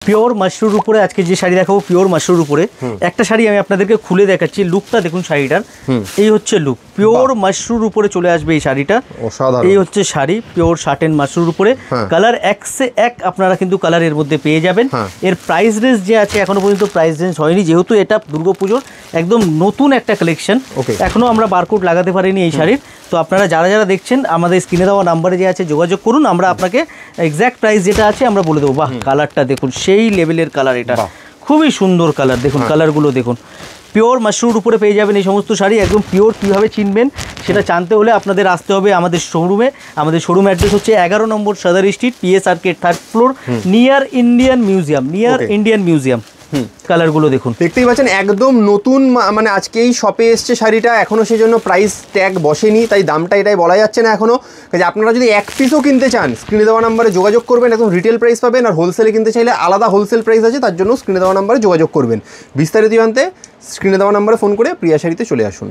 Pure Mashrur উপরে আজকে যে শাড়ি দেখাবো পিওর মাশরুর উপরে। একটা শাড়ি আমি আপনাদেরকে খুলে দেখাচ্ছি, লুকটা দেখুন শাড়িটার। এই হচ্ছে লুক, পিওর মাশরুর উপরে চলে আসবে এই শাড়িটা। এই হচ্ছে শাড়ি পিওর শার্টেন মাশরুর উপরে। কালার এক সে এক আপনারা কিন্তু কালার এর মধ্যে পেয়ে যাবেন। এর প্রাইস রেঞ্জ যে আছে এখনো পর্যন্ত প্রাইস রেঞ্জ হয়নি, যেহেতু এটা দুর্গাপুজোর একদম নতুন একটা কালেকশন, এখনো আমরা বারকোড লাগাতে পারিনি এই শাড়ির। তো আপনারা যারা যারা দেখছেন আমাদের স্ক্রিনে দেওয়া নাম্বারে যে আছে যোগাযোগ করুন, আমরা আপনাকে এক্স্যাক্ট প্রাইস যেটা আছে আমরা বলে দেবো। বাহ, কালারটা দেখুন, সেই লেভেলের কালার, এটা খুবই সুন্দর কালার। দেখুন কালারগুলো দেখুন, পিওর মাশরুর উপরে পেয়ে যাবেন এই সমস্ত শাড়ি। একদম পিওর কীভাবে চিনবেন সেটা জানতে হলে আপনাদের আসতে হবে আমাদের শোরুমে। আমাদের শোরুম অ্যাড্রেস হচ্ছে 11 নম্বর সদর street, PS arcade, 3rd floor, near Indian museum. কালারগুলো দেখুন, দেখতেই পাচ্ছেন একদম নতুন, মানে আজকেই শপে এসছে শাড়িটা, এখনো সেই জন্য প্রাইস ট্যাগ বসেনি, তাই দামটা এটাই বলা যাচ্ছে না এখনো। কাজে আপনারা যদি এক পিসও কিনতে চান স্ক্রিনে দেওয়া নাম্বারে যোগাযোগ করবেন, একদম রিটেল প্রাইস পাবেন। আর হোলসেলে কিনতে চাইলে আলাদা হোলসেল প্রাইস আছে, তার জন্য স্ক্রিনে দেওয়া নাম্বারে যোগাযোগ করবেন। বিস্তারিত জানতে স্ক্রিনে দেওয়া নাম্বারে ফোন করে প্রিয়া শাড়িতে চলে আসুন।